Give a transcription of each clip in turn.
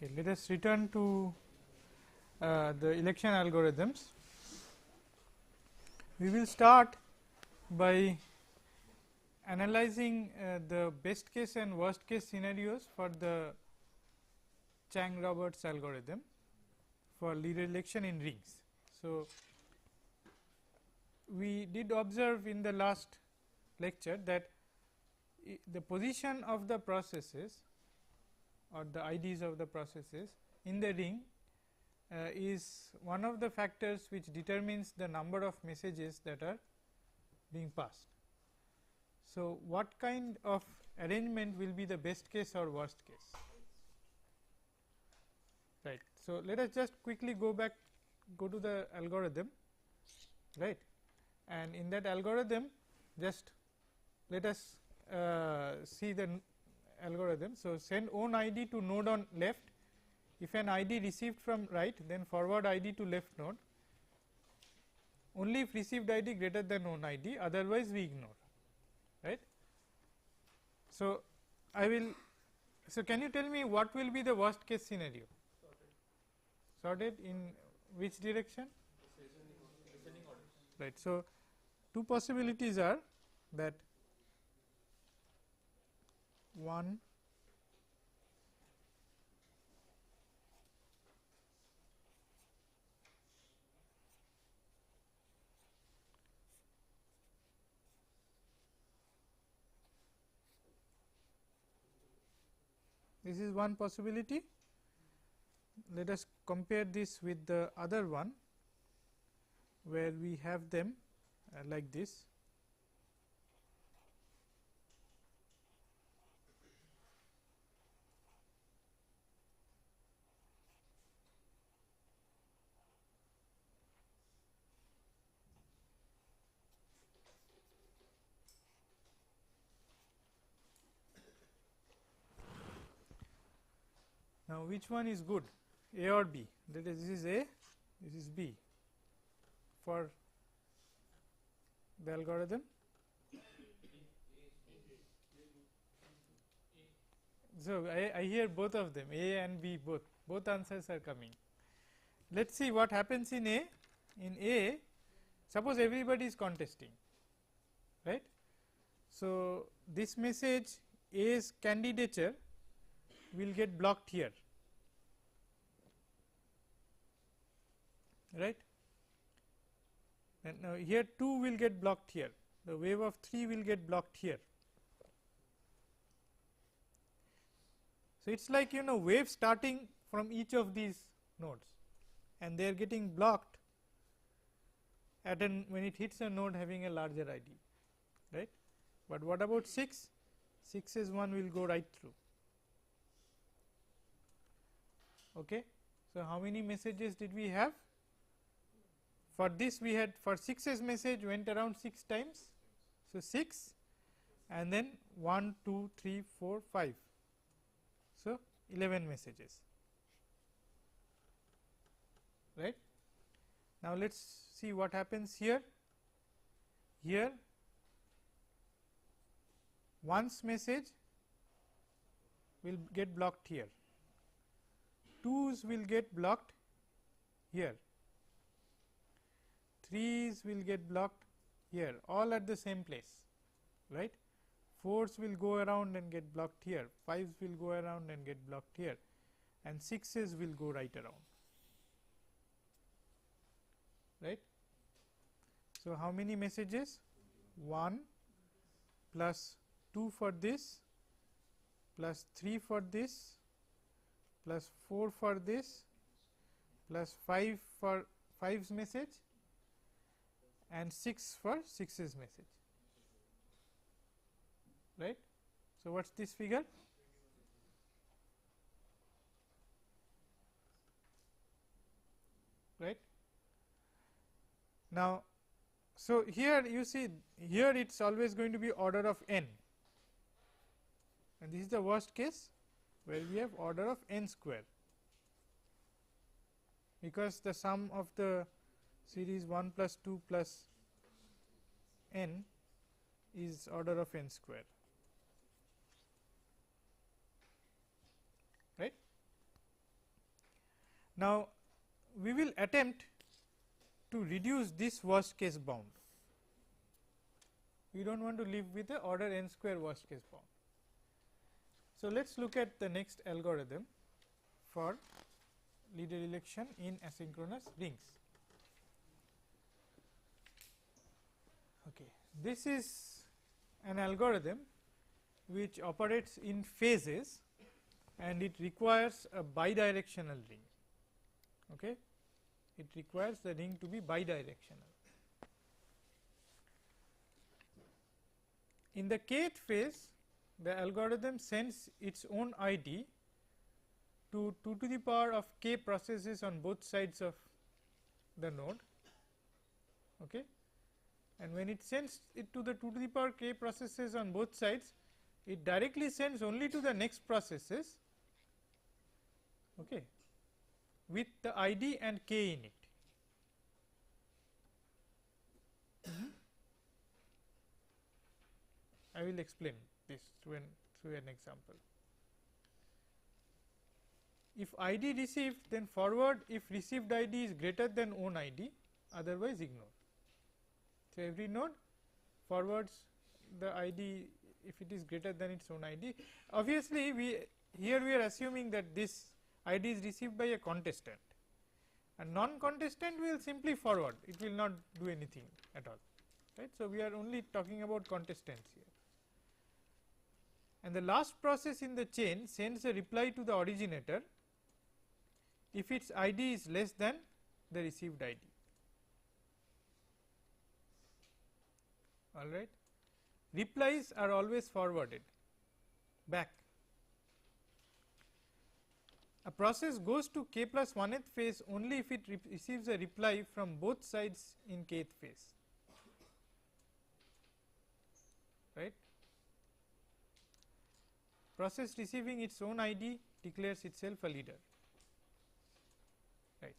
Okay, let us return to the election algorithms. We will start by analyzing the best case and worst case scenarios for the Chang-Roberts algorithm for leader election in rings. So, we did observe in the last lecture that the position of the processes or the IDs of the processes in the ring is one of the factors which determines the number of messages that are being passed. So, what kind of arrangement will be the best case or worst case? Right. So, let us just quickly go to the algorithm, right, and in that algorithm just let us see the algorithm. So, send own ID to node on left. If an ID received from right, then forward ID to left node, only if received ID greater than own ID, otherwise we ignore, right. So, I will. So, can you tell me what will be the worst case scenario? Sorted in which direction? Right. So, two possibilities are that one this is one possibility. Let us compare this with the other one where we have them like this. Now, which one is good, A or B? That is, this is A, this is B for the algorithm. So, I hear both of them, A and B, both answers are coming. Let us see what happens in A. In A, suppose everybody is contesting, right. So, this message A's candidature will get blocked here, right, and now here 2 will get blocked here, the wave of 3 will get blocked here. So, it is like wave starting from each of these nodes and they are getting blocked at when it hits a node having a larger ID, right. But what about 6? 6's one will go right through. Okay. So, how many messages did we have? For this we had, for 6's message went around 6 times. So, 6 and then 1, 2, 3, 4, 5. So, 11 messages, right. Now, let us see what happens here. Here 1's message will get blocked here, 2's will get blocked here, 3's will get blocked here, all at the same place, right. 4's will go around and get blocked here, 5's will go around and get blocked here, and 6's will go right around, right. So, how many messages? 1 plus 2 for this, plus 3 for this, plus 4 for this, plus 5 for 5's message, and 6 for 6's message, right. So, what is this figure? Right. Now, so here you see, here it is always going to be order of n, and this is the worst case where we have order of n square, because the sum of the series 1 plus 2 plus n is order of n square, right. Now, we will attempt to reduce this worst case bound. We do not want to live with a order n square worst case bound. So, let us look at the next algorithm for leader election in asynchronous rings. Okay. This is an algorithm which operates in phases and it requires a bidirectional ring. Okay. It requires the ring to be bidirectional. In the kth phase, the algorithm sends its own ID to 2 to the power of k processes on both sides of the node. Okay. And when it sends it to the 2 to the power k processes on both sides, it directly sends only to the next processes, okay, with the ID and k in it. I will explain this through an example. If ID received, then forward if received ID is greater than own ID, otherwise ignore. So, every node forwards the ID if it is greater than its own ID. Obviously, we are assuming that this ID is received by a contestant, and non-contestant will simply forward, it will not do anything at all, right. So, we are only talking about contestants here. And the last process in the chain sends a reply to the originator if its ID is less than the received ID. All right. Replies are always forwarded back. A process goes to k plus 1th phase only if it receives a reply from both sides in kth phase, right. Process receiving its own ID declares itself a leader, right.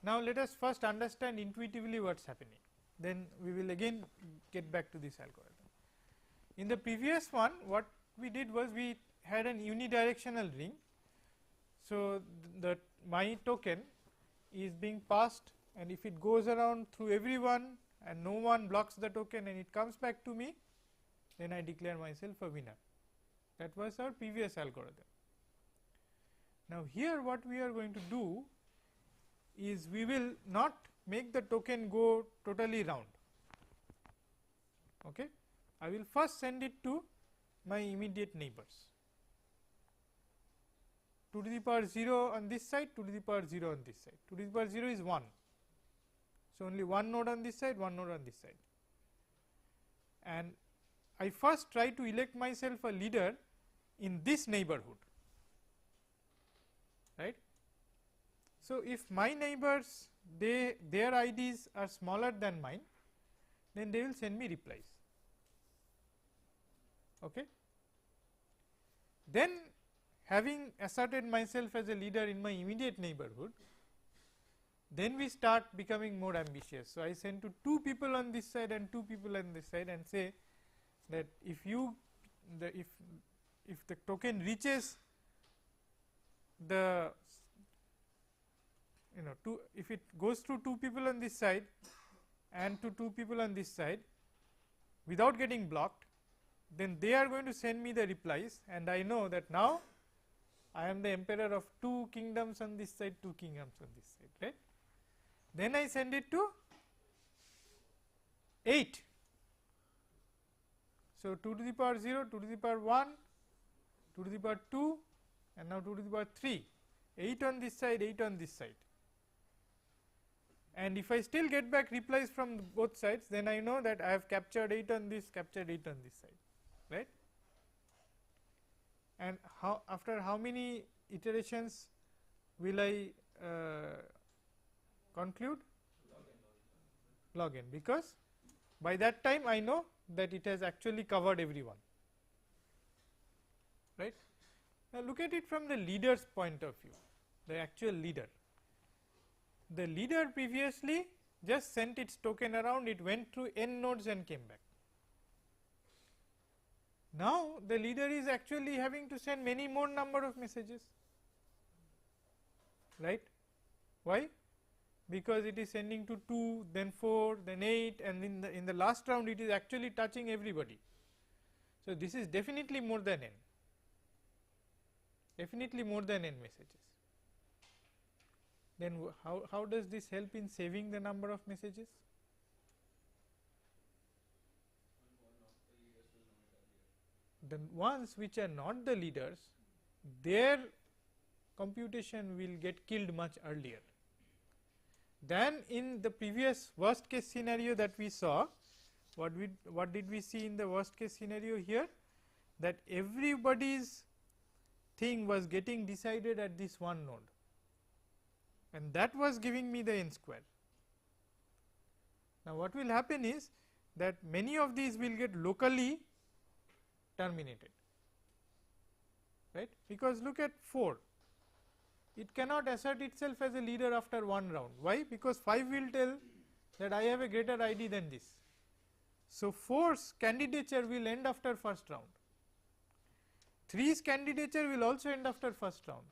Now, let us first understand intuitively what is happening, then we will again get back to this algorithm. In the previous one, what we did was we had an unidirectional ring. So, my token is being passed, and if it goes around through everyone and no one blocks the token and it comes back to me, then I declare myself a winner. That was our previous algorithm. Now, here what we are going to do is we will not make the token go totally round. Okay. I will first send it to my immediate neighbors, 2 to the power 0 on this side, 2 to the power 0 on this side. 2 to the power 0 is 1. So, only one node on this side, one node on this side, and I first try to elect myself a leader in this neighborhood, right. So, if my neighbors their IDs are smaller than mine, then they will send me replies. Okay. Then, having asserted myself as a leader in my immediate neighborhood, then we start becoming more ambitious. So, I send to 2 people on this side and 2 people on this side and say that if the token reaches the if it goes through 2 people on this side and to 2 people on this side without getting blocked, then they are going to send me the replies, and I know that now I am the emperor of 2 kingdoms on this side, 2 kingdoms on this side, right. Then I send it to 8. So, 2 to the power 0, 2 to the power 1, 2 to the power 2, and now 2 to the power 3, 8 on this side, 8 on this side. And if I still get back replies from both sides, then I know that I have captured 8 on this, captured 8 on this side, right. And after how many iterations will I conclude? Log n, because by that time I know that it has actually covered everyone, right. Now, look at it from the leader's point of view, the actual leader. The leader previously just sent its token around, it went through n nodes and came back. Now, the leader is actually having to send many more number of messages, right. Why? Because it is sending to 2, then 4, then 8, and in the last round it is actually touching everybody. So, this is definitely more than n, definitely more than n messages. Then how does this help in saving the number of messages? The ones which are not the leaders, their computation will get killed much earlier than in the previous worst case scenario that we saw. What did we see in the worst case scenario here? That everybody's thing was getting decided at this one node, and that was giving me the n square. Now, what will happen is that many of these will get locally terminated, right, because look at 4, it cannot assert itself as a leader after one round. Why? Because 5 will tell that I have a greater ID than this. So, 4's candidature will end after first round, 3's candidature will also end after first round,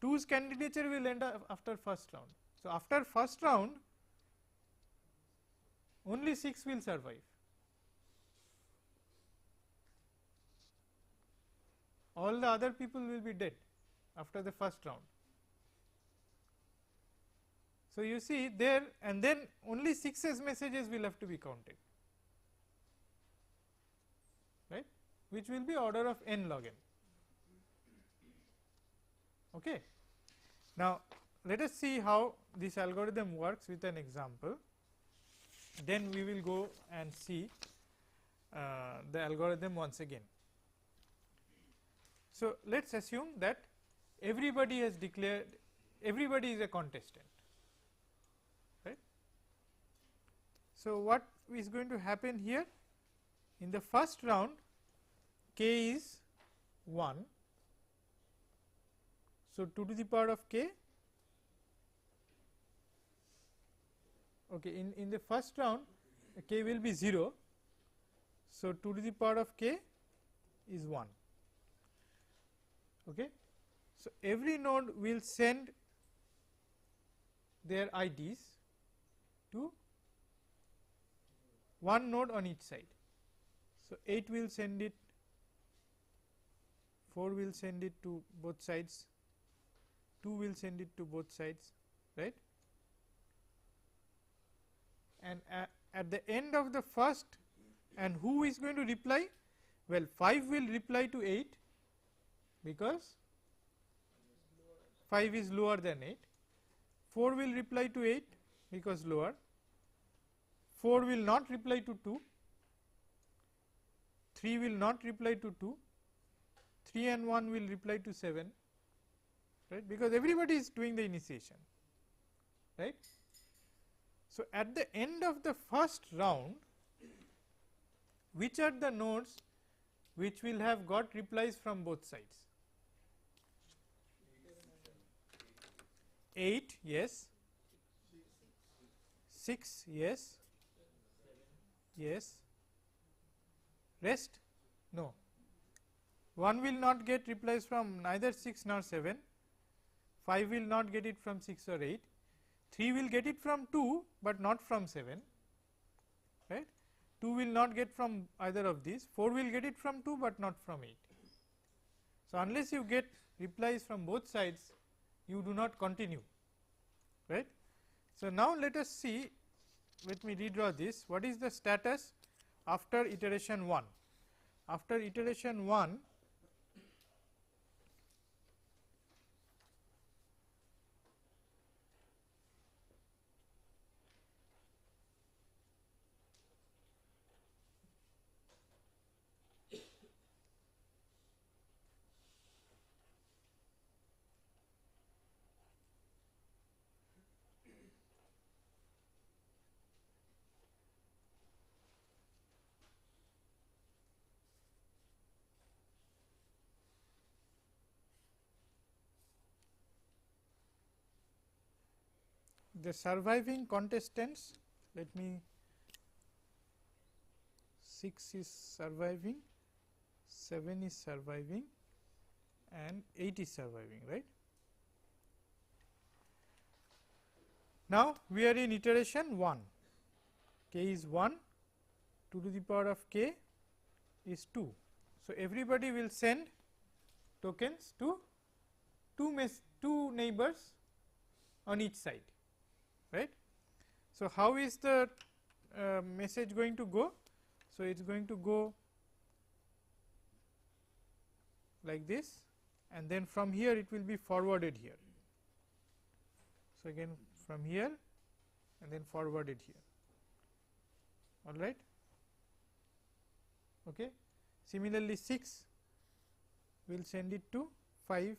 2's candidature will end after first round. So, after first round only 6 will survive. All the other people will be dead after the first round. So, you see there, and then only 6's messages will have to be counted, right, which will be order of n log n. Okay. Now, let us see how this algorithm works with an example, then we will go and see the algorithm once again. So, let us assume that everybody has declared, everybody is a contestant, right. So, what is going to happen here? In the first round k is 1. So, 2 to the power of k, okay, in the first round k will be 0. So, 2 to the power of k is 1. Okay. So, every node will send their IDs to one node on each side. So, 8 will send it, 4 will send it to both sides, 2 will send it to both sides, right. And at the end of the first, and who is going to reply? Well, 5 will reply to 8 because 5 is lower than 8, 4 will reply to 8 because lower, 4 will not reply to 2, 3 will not reply to 2, 3 and 1 will reply to 7, right, because everybody is doing the initiation, right. So, at the end of the first round, which are the nodes which will have got replies from both sides? 8, yes, 6, yes, yes, rest, no, 1 will not get replies from neither 6 nor 7, 5 will not get it from 6 or 8, 3 will get it from 2, but not from 7, right, 2 will not get from either of these, 4 will get it from 2, but not from 8. So, unless you get replies from both sides, you do not continue, right. So, now let us see, let me redraw this, what is the status after iteration 1. After iteration 1, the surviving contestants, let me, 6 is surviving, 7 is surviving and 8 is surviving, right. Now, we are in iteration 1, k is 1, 2 to the power of k is 2. So, everybody will send tokens to two neighbors on each side, right. So, how is the message going to go? So, it is going to go like this, and then from here it will be forwarded here. So, again from here and then forwarded here, all right. Okay. Similarly, 6 will send it to 5,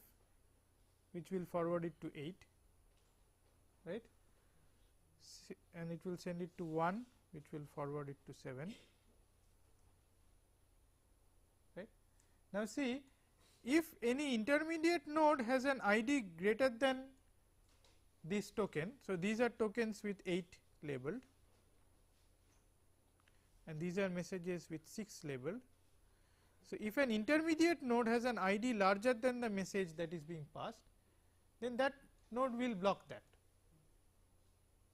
which will forward it to 8, right, and it will send it to 1, which will forward it to 7, right. Now, see, if any intermediate node has an ID greater than this token. So, these are tokens with 8 labeled and these are messages with 6 labeled. So, if an intermediate node has an ID larger than the message that is being passed, then that node will block that,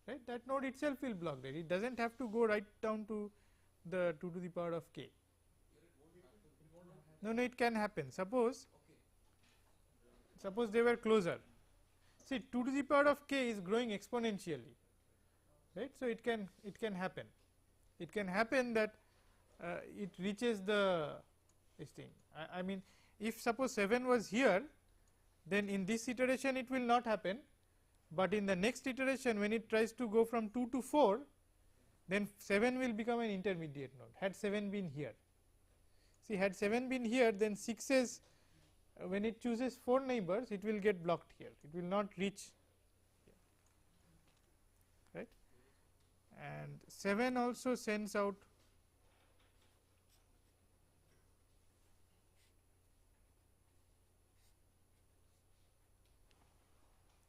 right. That node itself will block that. It does not have to go right down to the 2 to the power of k. No, it can happen. Suppose they were closer. See, 2 to the power of k is growing exponentially, right. So, it can happen. It can happen that it reaches this thing. I mean, if suppose 7 was here, then in this iteration it will not happen, but in the next iteration when it tries to go from 2 to 4, then 7 will become an intermediate node. Had 7 been here, see, had 7 been here, then 6's when it chooses 4 neighbors, it will get blocked here, it will not reach here, right. And 7 also sends out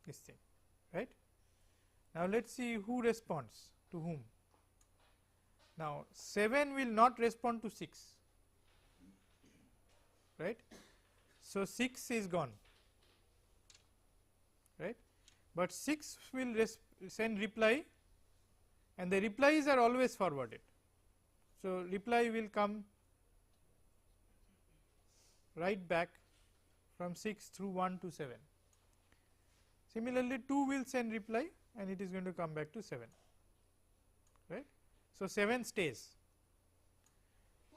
this thing, right. Now, let us see who responds to whom. Now, 7 will not respond to 6, right. So, 6 is gone, right, but 6 will send reply and the replies are always forwarded. So, reply will come right back from 6 through 1 to 7. Similarly, 2 will send reply and it is going to come back to 7, right. So, 7 stays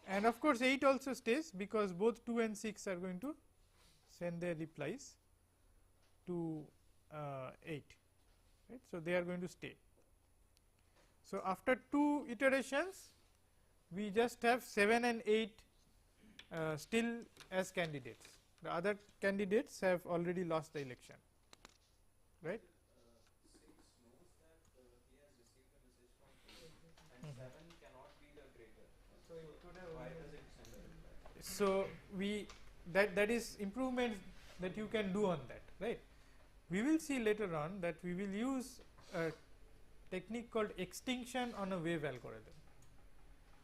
and of course, 8 also stays because both 2 and 6 are going to send their replies to 8, right. So, they are going to stay. So, after 2 iterations we just have 7 and 8 still as candidates, the other candidates have already lost the election, right. 6 knows that he has received a message from 4 and 7 cannot be the greater. So, why does it send a reply? So, that is improvements that you can do on that, right. We will see later on that we will use a technique called extinction on a wave algorithm.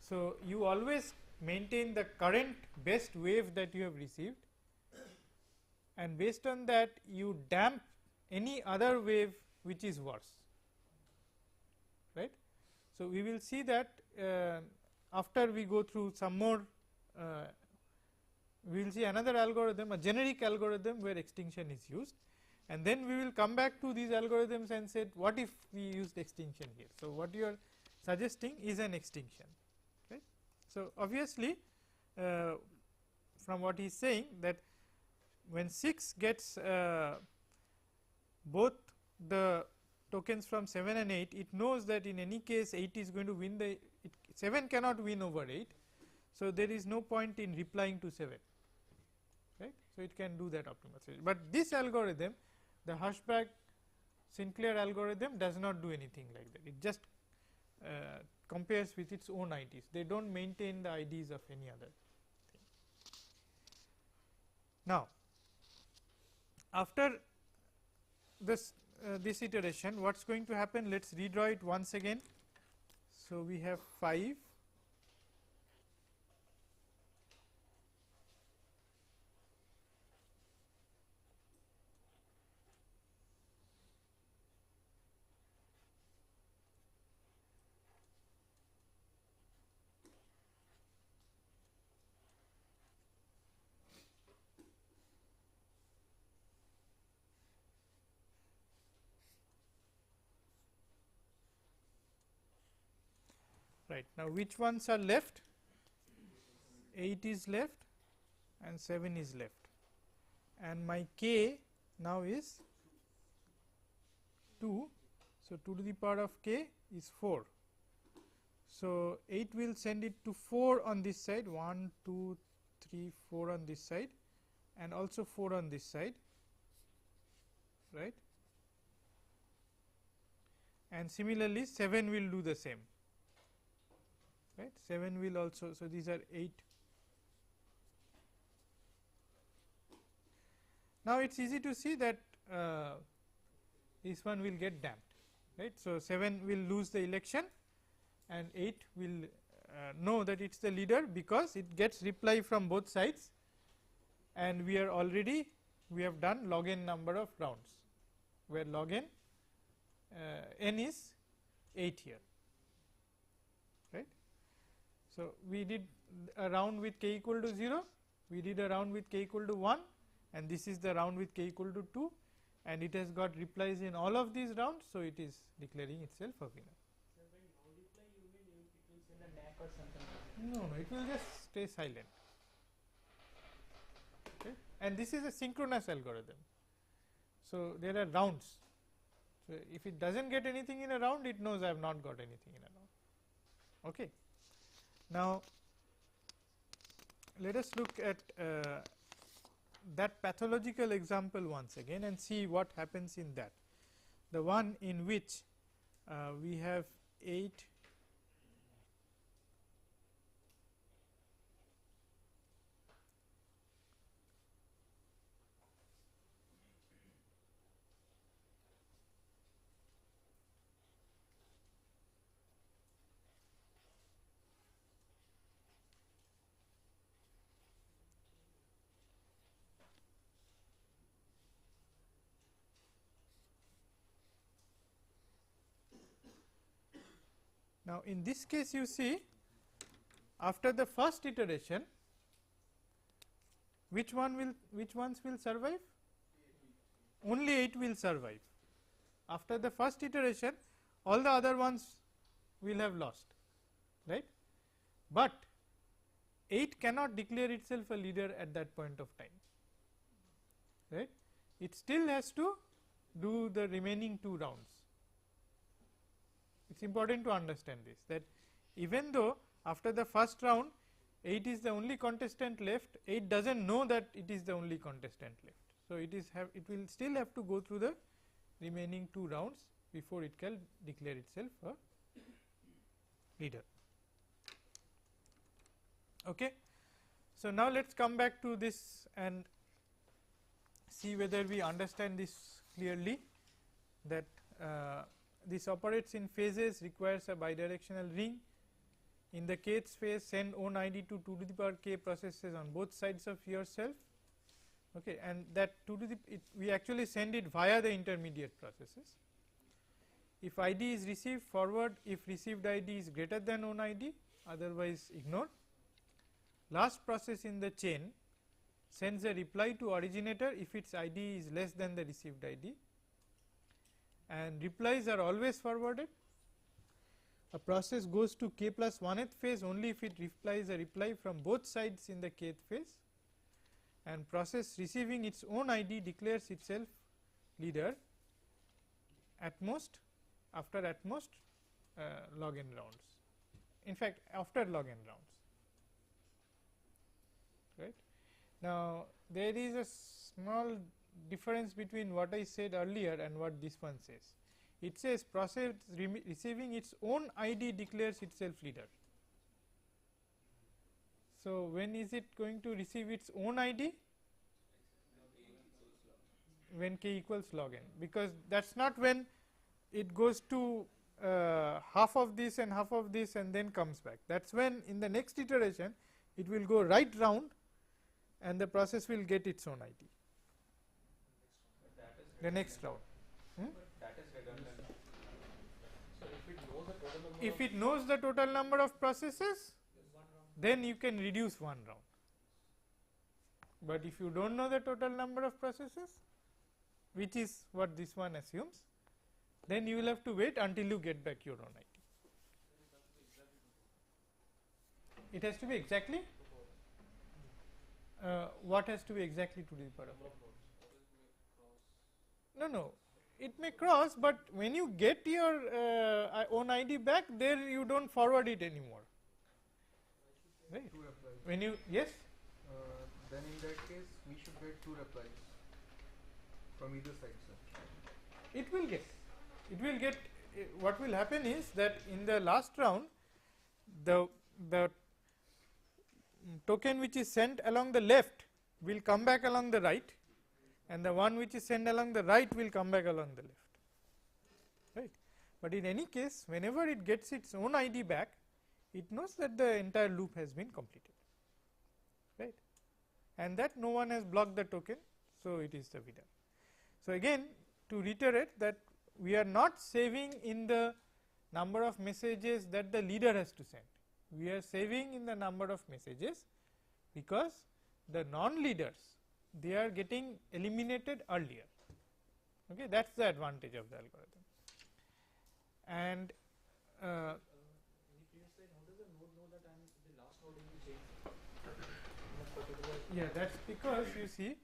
So, you always maintain the current best wave that you have received and based on that you damp any other wave which is worse, right. So, we will see that after we go through some more we will see another algorithm, a generic algorithm where extinction is used, and then we will come back to these algorithms and say what if we used extinction here. So, what you are suggesting is an extinction, right. So, obviously, from what he is saying that when 6 gets both the tokens from 7 and 8, it knows that in any case 8 is going to win 7 cannot win over 8. So, there is no point in replying to 7, right. So, it can do that optimization, but this algorithm, the Hirschberg Sinclair algorithm, does not do anything like that. It just compares with its own IDs, they do not maintain the IDs of any other thing. Now, after this iteration, what is going to happen? Let us redraw it once again. So, we have 5, right. Now, which ones are left? 8 is left and 7 is left, and my k now is 2. So, 2 to the power of k is 4. So, 8 will send it to 4 on this side, 1, 2, 3, 4 on this side, and also 4 on this side, right. And similarly 7 will do the same, right. 7 will also, so these are 8. Now, it is easy to see that this one will get damped, right. So, 7 will lose the election and 8 will know that it is the leader, because it gets reply from both sides, and we are already, we have done log n number of rounds, where log n n is 8 here, right. So, we did a round with k equal to 0, we did a round with k equal to 1, and this is the round with k equal to 2, and it has got replies in all of these rounds. So, it is declaring itself a winner. So, when no reply, you mean it will send a NAC or something? No, it will just stay silent. Okay. And this is a synchronous algorithm. So, there are rounds. So, if it does not get anything in a round, it knows I have not got anything in a round. Okay. Now, let us look at that pathological example once again and see what happens in that. The one in which we have 8 Now, in this case you see, after the first iteration, which ones will survive? Only 8 will survive. After the first iteration, all the other ones will have lost, right. But 8 cannot declare itself a leader at that point of time, right. It still has to do the remaining 2 rounds. It is important to understand this, that even though after the first round 8 is the only contestant left, 8 does not know that it is the only contestant left. So, it will still have to go through the remaining 2 rounds before it can declare itself a leader. Okay. So, now let us come back to this and see whether we understand this clearly, that this operates in phases, requires a bidirectional ring. In the kth phase, send own ID to 2 to the power k processes on both sides of yourself, okay, and that 2 to the we actually send it via the intermediate processes. If ID is received, forward if received ID is greater than own ID, otherwise ignore. Last process in the chain sends a reply to originator if its ID is less than the received ID, and replies are always forwarded. A process goes to k plus 1th phase only if it replies a reply from both sides in the kth phase, and process receiving its own ID declares itself leader at most, after at most log n rounds, in fact after log n rounds, right. Now, there is a small difference between what I said earlier and what this one says. It says process receiving its own ID declares itself leader. So, when is it going to receive its own ID? When k equals log n, because that is not when it goes to half of this and half of this and then comes back. That is when in the next iteration it will go right round and the process will get its own ID. The next round. That is redundant. So, if it knows the total number of processes, then you can reduce 1 round. But if you do not know the total number of processes, which is what this one assumes, then you will have to wait until you get back your own ID. It has to be exactly what has to be exactly 2 to the power of n? No, it may cross, but when you get your own ID back, there you don't forward it anymore, right? Two replies. When you yes, Then in that case, we should get 2 replies from either side, sir. it will get. It will get. What will happen is that in the last round, the token which is sent along the left will come back along the right, and the one which is sent along the right will come back along the left, right. But in any case, whenever it gets its own ID back, it knows that the entire loop has been completed, right, and that no one has blocked the token, so it is the winner. So again, to reiterate that we are not saving in the number of messages that the leader has to send, we are saving in the number of messages, because the non-leaders, they are getting eliminated earlier, okay, that is the advantage of the algorithm. And In the previous slide, how does the node know that I am the last node in the chain? In a particular yeah, that is because you see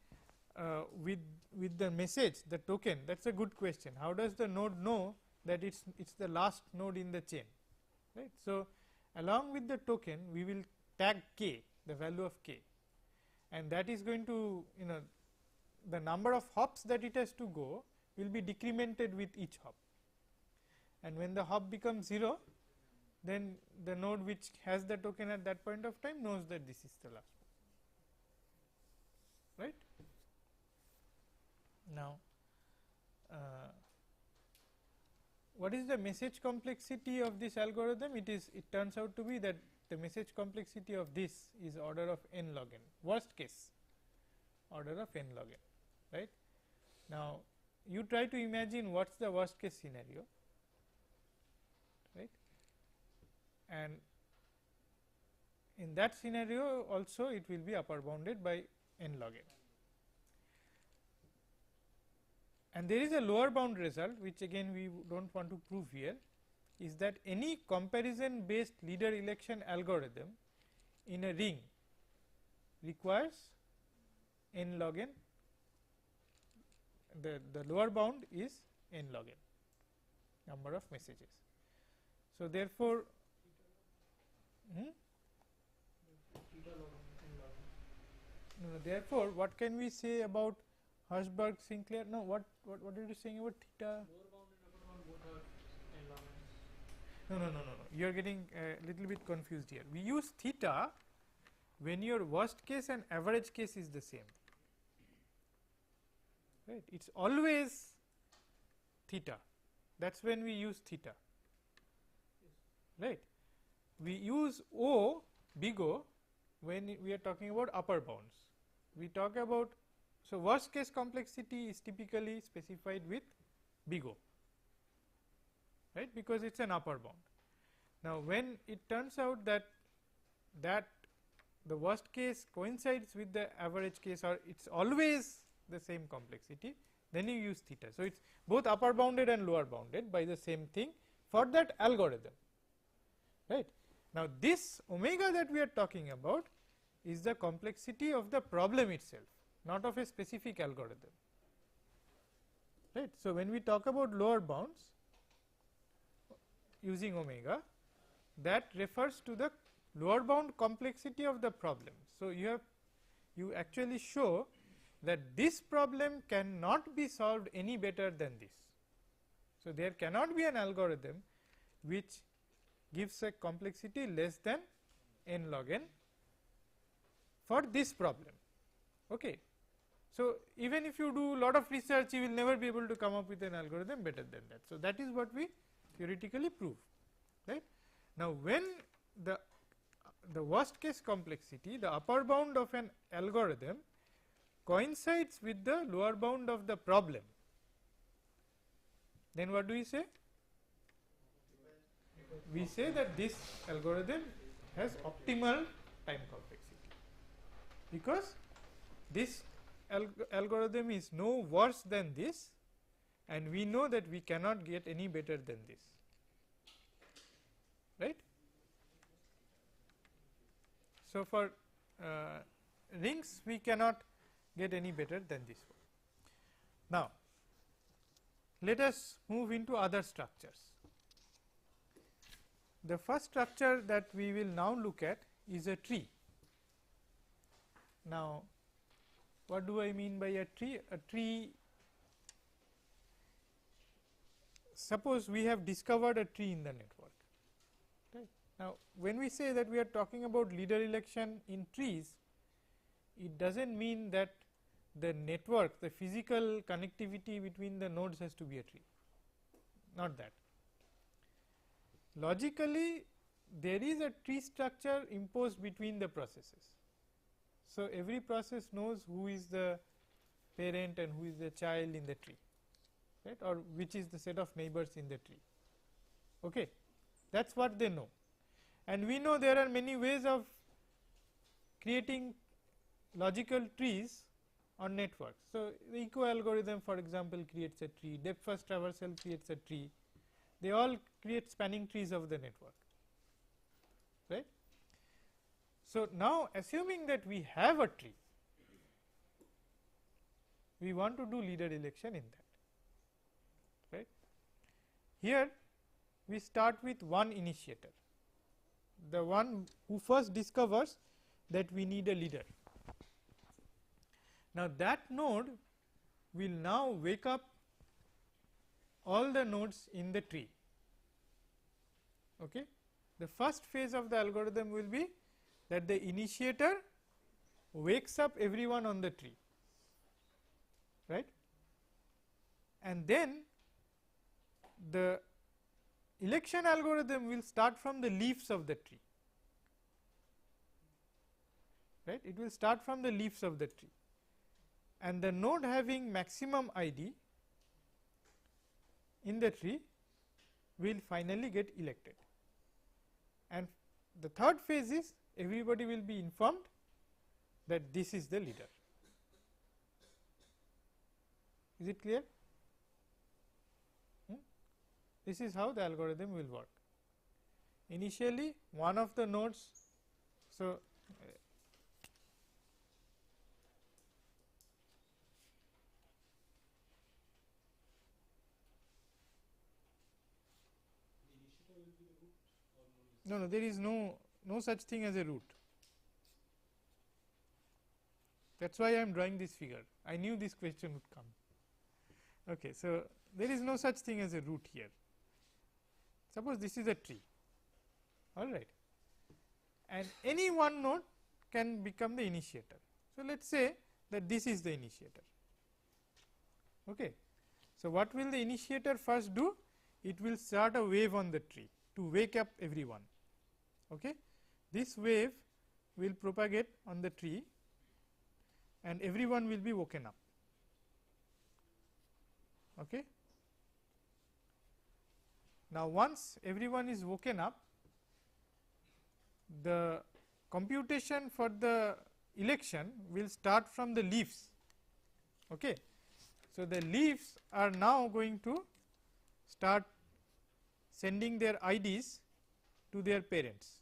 with the message, the token, that is a good question. How does the node know that it is the last node in the chain, right? So along with the token, we will tag k, the value of k, and that is going to, the number of hops that it has to go will be decremented with each hop, and when the hop becomes 0, then the node which has the token at that point of time knows that this is the last one, right. Now, what is the message complexity of this algorithm? It turns out to be that the message complexity of this is order of n log n, worst case order of n log n, right. Now, you try to imagine what is the worst case scenario, right, and in that scenario also it will be upper bounded by n log n. And there is a lower bound result, which again we do not want to prove here, is that any comparison based leader election algorithm in a ring requires n log n, the lower bound is n log n number of messages. So therefore, therefore what can we say about Hirschberg, Sinclair? No, what are you saying about theta? lower bound and upper bound both are n log n. No, you are getting a little bit confused here. We use theta when your worst case and average case is the same, right. It is always theta, that is when we use theta, right. We use O, big O, when we are talking about upper bounds. We talk about, so worst case complexity is typically specified with big O, right, because it is an upper bound. Now, when it turns out that the worst case coincides with the average case, or it is always the same complexity, then you use theta. So, it is both upper bounded and lower bounded by the same thing for that algorithm, right. Now, this omega that we are talking about is the complexity of the problem itself, not of a specific algorithm, right. So, when we talk about lower bounds using omega, that refers to the lower bound complexity of the problem. So, you actually show that this problem cannot be solved any better than this. So, there cannot be an algorithm which gives a complexity less than n log n for this problem, okay. So, even if you do lot of research, you will never be able to come up with an algorithm better than that. So, that is what we theoretically prove, right. Now, when the worst case complexity, the upper bound of an algorithm coincides with the lower bound of the problem, then what do we say? We say that this algorithm has optimal time complexity, because this algorithm is no worse than this, and we know that we cannot get any better than this, right. So, for rings we cannot get any better than this one. Now, let us move into other structures. The first structure that we will now look at is a tree. Now, what do I mean by a tree? A tree, suppose we have discovered a tree in the network. Right. Now, when we say that we are talking about leader election in trees, it does not mean that the network, the physical connectivity between the nodes has to be a tree, not that. Logically, there is a tree structure imposed between the processes. So, every process knows who is the parent and who is the child in the tree, right, or which is the set of neighbors in the tree. Okay. That is what they know, and we know there are many ways of creating logical trees on networks. So, the echo algorithm, for example, creates a tree, depth first traversal creates a tree, they all create spanning trees of the network, right. So, now assuming that we have a tree, we want to do leader election in that, right. Here we start with one initiator, the one who first discovers that we need a leader. Now, that node will now wake up all the nodes in the tree. Okay. The first phase of the algorithm will be that the initiator wakes up everyone on the tree, right, and then the election algorithm will start from the leaves of the tree, right. It will start from the leaves of the tree, and the node having maximum ID in the tree will finally get elected. And the third phase is everybody will be informed that this is the leader. Is it clear? This is how the algorithm will work. Initially, one of the nodes, so no, there is no such thing as a root. That is why I am drawing this figure. I knew this question would come. Okay, so there is no such thing as a root here. Suppose this is a tree, all right, and any one node can become the initiator. So, let us say that this is the initiator. Okay. So, what will the initiator first do? It will start a wave on the tree to wake up everyone. Okay. This wave will propagate on the tree and everyone will be woken up. Okay. Now, once everyone is woken up, the computation for the election will start from the leaves. Okay. So, the leaves are now going to start sending their IDs to their parents.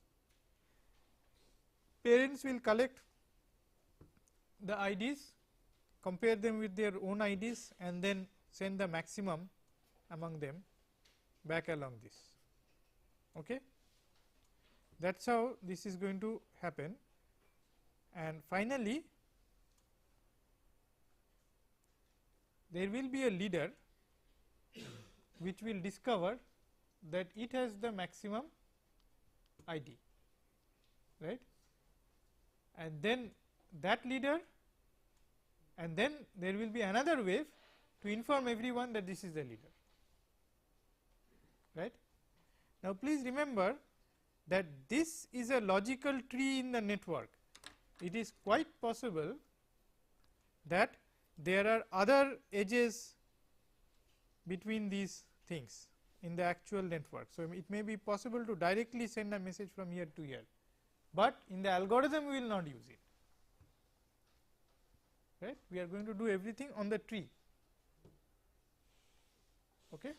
Parents will collect the IDs, compare them with their own IDs and then send the maximum among them back along this. Okay. That is how this is going to happen, and finally there will be a leader which will discover that it has the maximum ID, right, and then that leader, and then there will be another wave to inform everyone that this is the leader, right. Now, please remember that this is a logical tree in the network. It is quite possible that there are other edges between these things in the actual network. So, it may be possible to directly send a message from here to here, but in the algorithm we will not use it, right. We are going to do everything on the tree. Okay.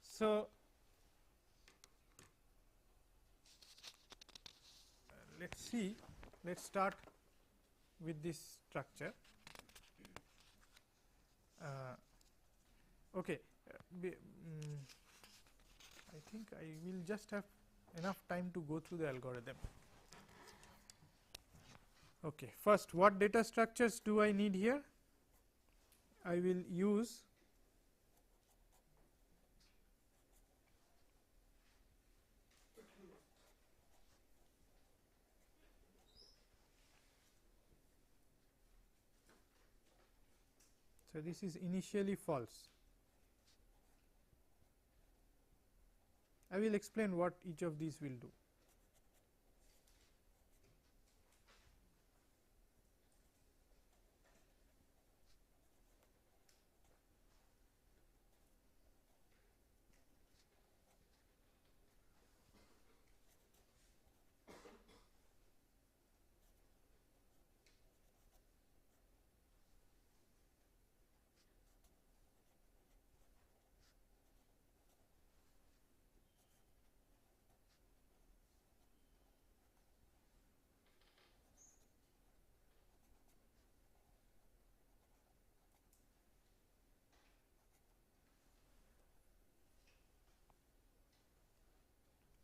So, let us see, let us start with this structure. Okay, I think I will just have enough time to go through the algorithm. Okay, first, what data structures do I need here? I will use so this is initially false. I will explain what each of these will do.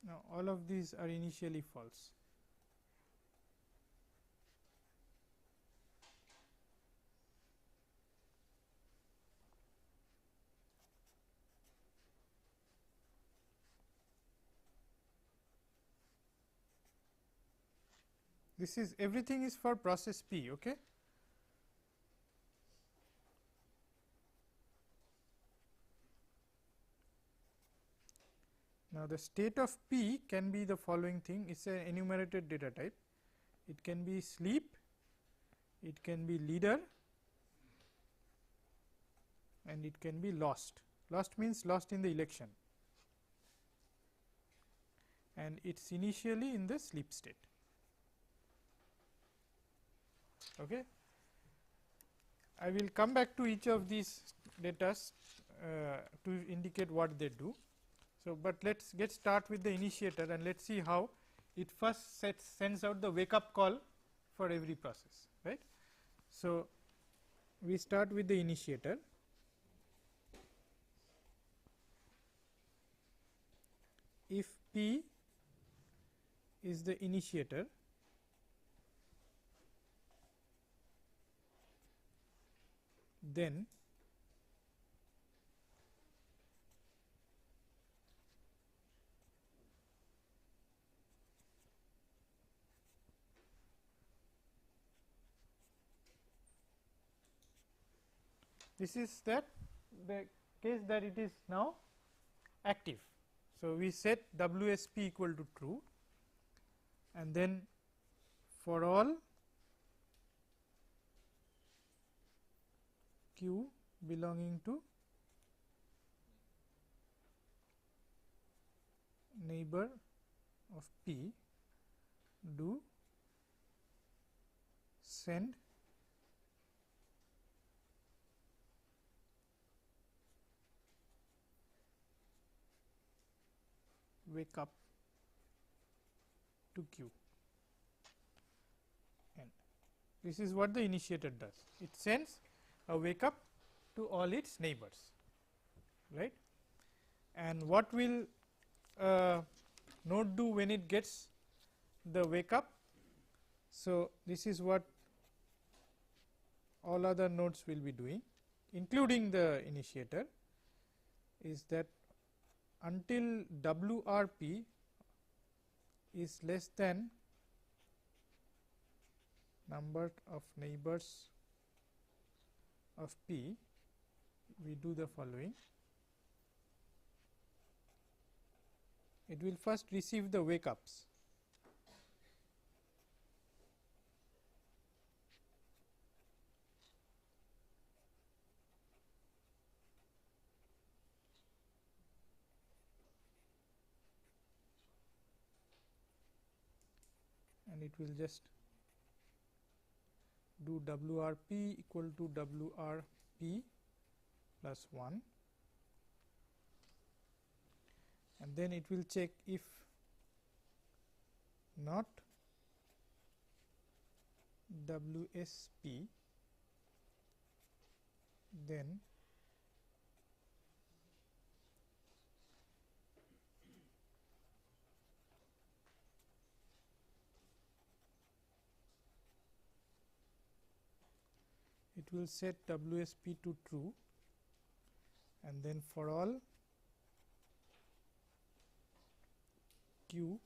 Now, all of these are initially false. This is everything is for process P. Okay. Now, the state of P can be the following thing. It is an enumerated data type. It can be sleep, it can be leader, and it can be lost. Lost means lost in the election, and it is initially in the sleep state. Okay. I will come back to each of these data to indicate what they do. So, but let us get start with the initiator and let us see how it first sends out the wake up call for every process, right. So, we start with the initiator. If P is the initiator, then this is that the case that it is now active. So, we set WSP equal to true, and then for all Q belonging to neighbor of P, do send wake up to Q, and this is what the initiator does. It sends a wake up to all its neighbors, right. And what will node do when it gets the wake up? So, this is what all other nodes will be doing, including the initiator, is that until WRP is less than number of neighbors of P, we do the following. It will first receive the wake ups. And it will just do WRP equal to WRP plus 1, and then it will check if not WSP, then it will set WSP to true, and then for all q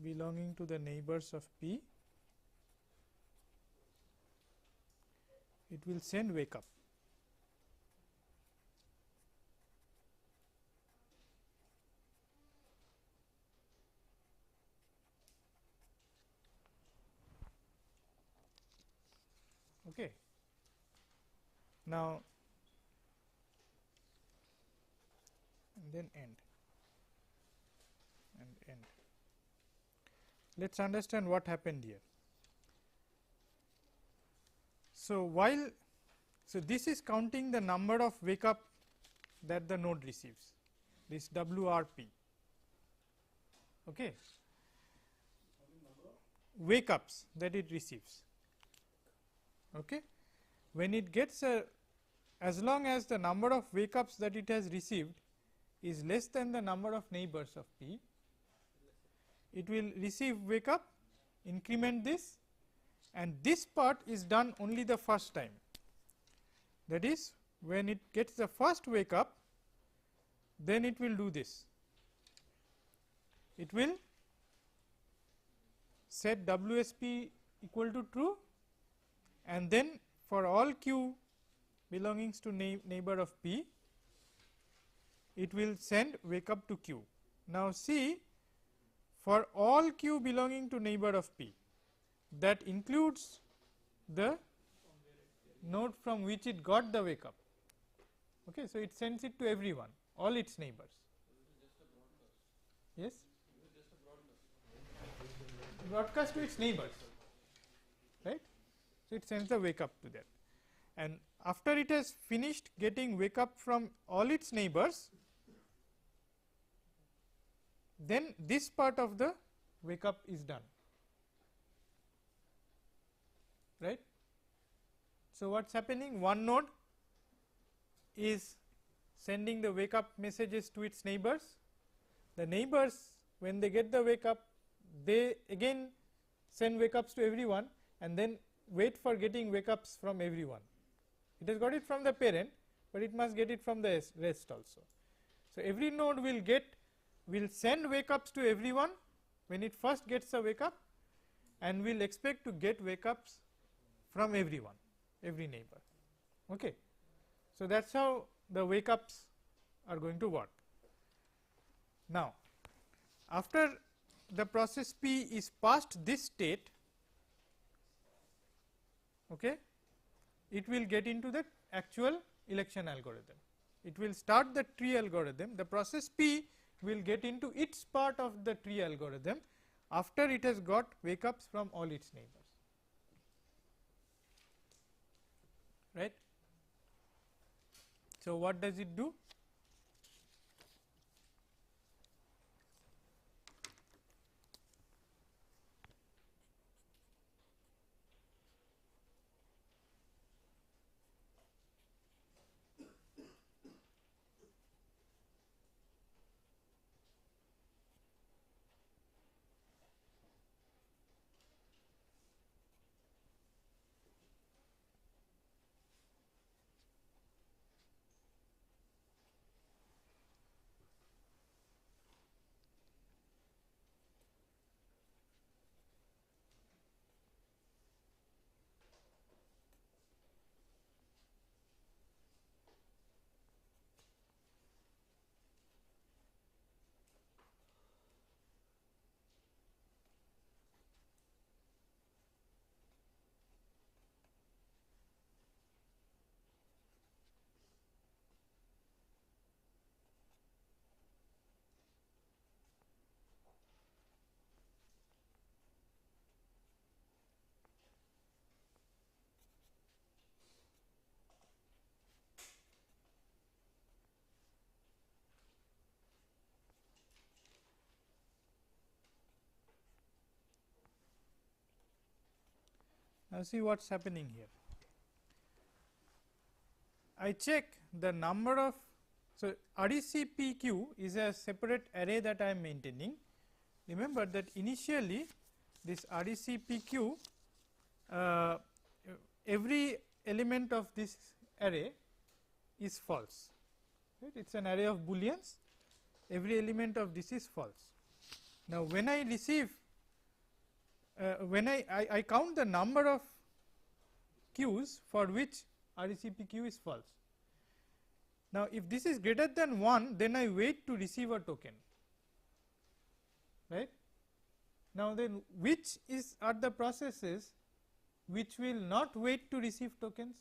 belonging to the neighbors of P, it will send wake up. Okay. Now, and then end and end. Let us understand what happened here. So, this is counting the number of wake up that the node receives, this WRP. Okay. Wake ups that it receives. Okay. When it gets as long as the number of wake ups that it has received is less than the number of neighbors of P, it will receive wake up, increment this, and this part is done only the first time. That is, when it gets the first wake up, then it will do this. It will set WSP equal to true, and then for all q belongings to neighbor of P, it will send wake up to q. Now, see, for all q belonging to neighbor of P, that includes the node from which it got the wake up. Okay, so, it sends it to everyone, all its neighbors. Yes? Broadcast to its neighbors, right. So, it sends the wake up to that, and after it has finished getting wake up from all its neighbors, then this part of the wake up is done, right. So, what is happening? One node is sending the wake up messages to its neighbors. The neighbors, when they get the wake up, they again send wake ups to everyone, and then wait for getting wake ups from everyone. It has got it from the parent, but it must get it from the rest also. So, every node will send wake ups to everyone when it first gets a wake up, and will expect to get wake ups from everyone, every neighbor. Okay. So, that is how the wake ups are going to work. Now, after the process P is past this state, okay, it will get into the actual election algorithm. It will start the tree algorithm. The process P will get into its part of the tree algorithm after it has got wake ups from all its neighbors, right. So, what does it do? Now, see what is happening here. I check the number of, so RECPQ is a separate array that I am maintaining. Remember that initially this RECPQ, every element of this array is false, right. It is an array of booleans, every element of this is false. Now, when I receive, when I count the number of queues for which RECPQ is false. Now, if this is greater than 1, then I wait to receive a token, right. Now, then which are the processes which will not wait to receive tokens?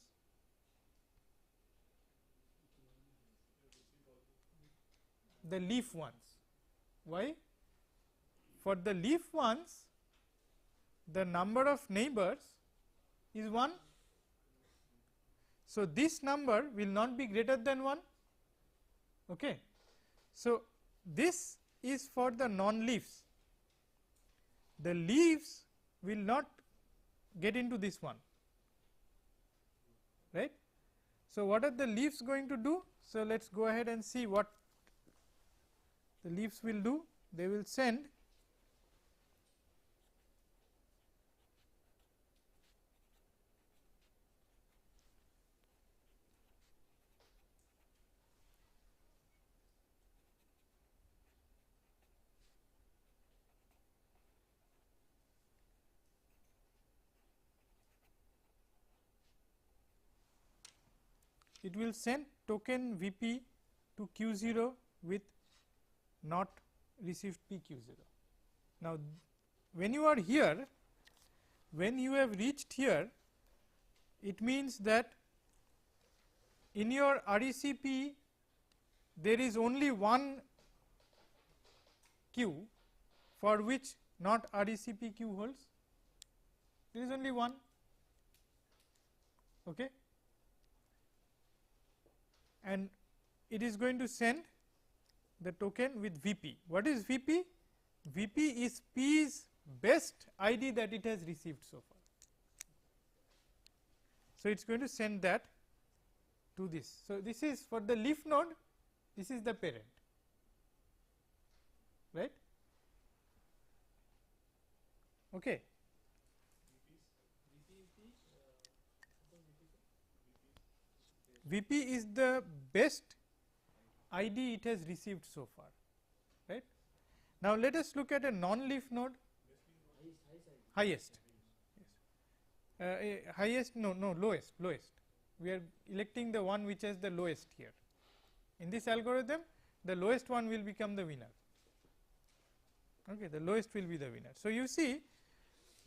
The leaf ones. Why? For the leaf ones, the number of neighbors is 1. So, this number will not be greater than 1. Okay. So, this is for the non-leaves. The leaves will not get into this one, right. So, what are the leaves going to do? So, let us go ahead and see what the leaves will do. They will send it will send token VP to Q0 with not received PQ0. Now, when you are here, when you have reached here, it means that in your RECP there is only one queue for which not RECPQ holds, there is only one. Okay. And it is going to send the token with VP. What is VP? VP is P's best ID that it has received so far. So, it is going to send that to this. So, this is for the leaf node, this is the parent, right. Okay. VP is the best ID it has received so far, right. Now, let us look at a non-leaf node. Highest, highest, no, lowest, we are electing the one which has the lowest here. In this algorithm, the lowest one will become the winner, okay, the lowest will be the winner. So, you see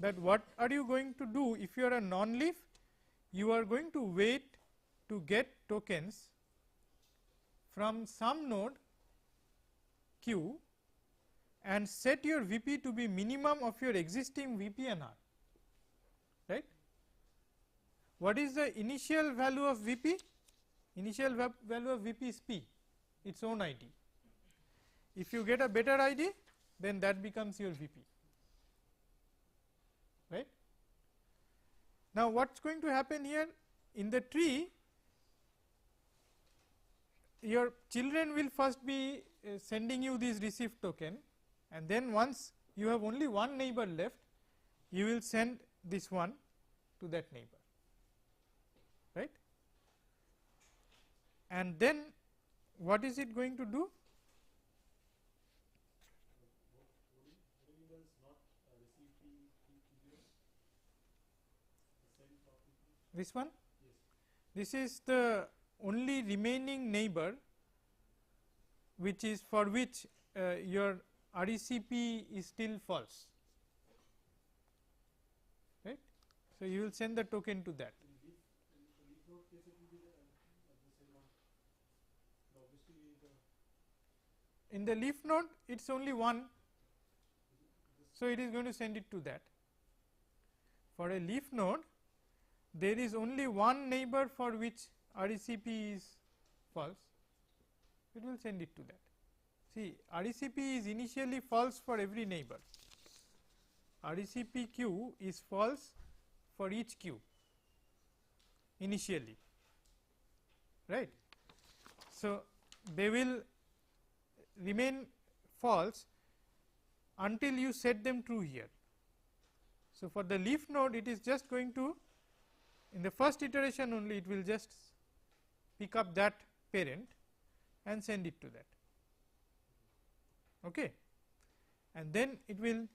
that what are you going to do if you are a non-leaf? You are going to wait to get tokens from some node Q and set your VP to be minimum of your existing VP and R, right. What is the initial value of VP? Initial value of VP is P, its own ID. If you get a better ID, then that becomes your VP, right. Now, what is going to happen here in the tree? Your children will first be sending you this received token, and then once you have only one neighbor left, you will send this one to that neighbor, right. And then what is it going to do? This one? This is the only remaining neighbor which is for which your RECP is still false, right. So, you will send the token to that. In the leaf node, it is only one, so it is going to send it to that. For a leaf node, there is only one neighbor for which RECP is false, it will send it to that. See, RECP is initially false for every neighbor, RECPQ is false for each q initially, right. So, they will remain false until you set them true here. So, for the leaf node it is just going to, in the first iteration only, it will just pick up that parent and send it to that, okay. And then it will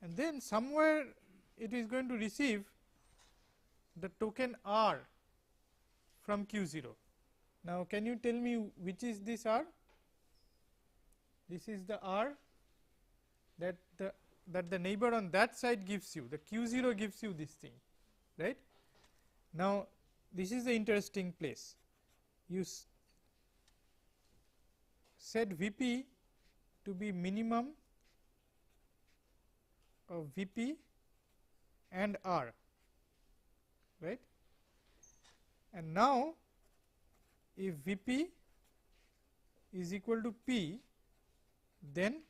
and then somewhere it is going to receive the token R from Q0. Now, can you tell me which is this R? This is the R that the neighbor on that side gives you, the Q0 gives you this thing, right. Now, this is the interesting place. You set Vp to be minimum of Vp and R, right. And now, if Vp is equal to P, then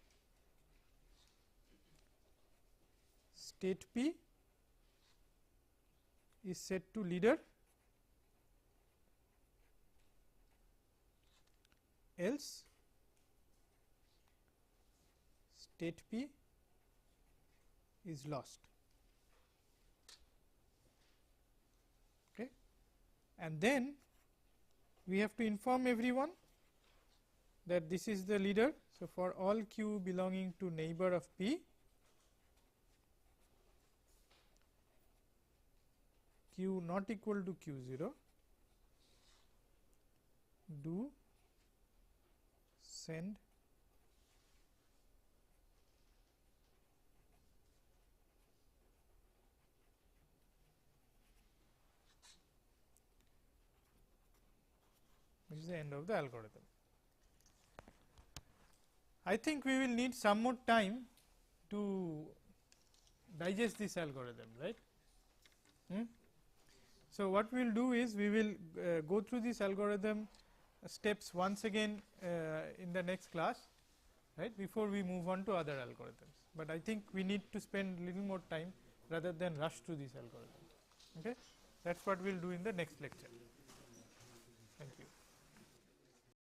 state P is set to leader, else state P is lost, okay. And then we have to inform everyone that this is the leader. So, for all q belonging to neighbor of P, q not equal to Q0, do send this is the end of the algorithm. I think we will need some more time to digest this algorithm, right. So, what we will do is we will go through this algorithm steps once again in the next class, right, before we move on to other algorithms. But I think we need to spend little more time rather than rush through this algorithm, okay. That is what we will do in the next lecture.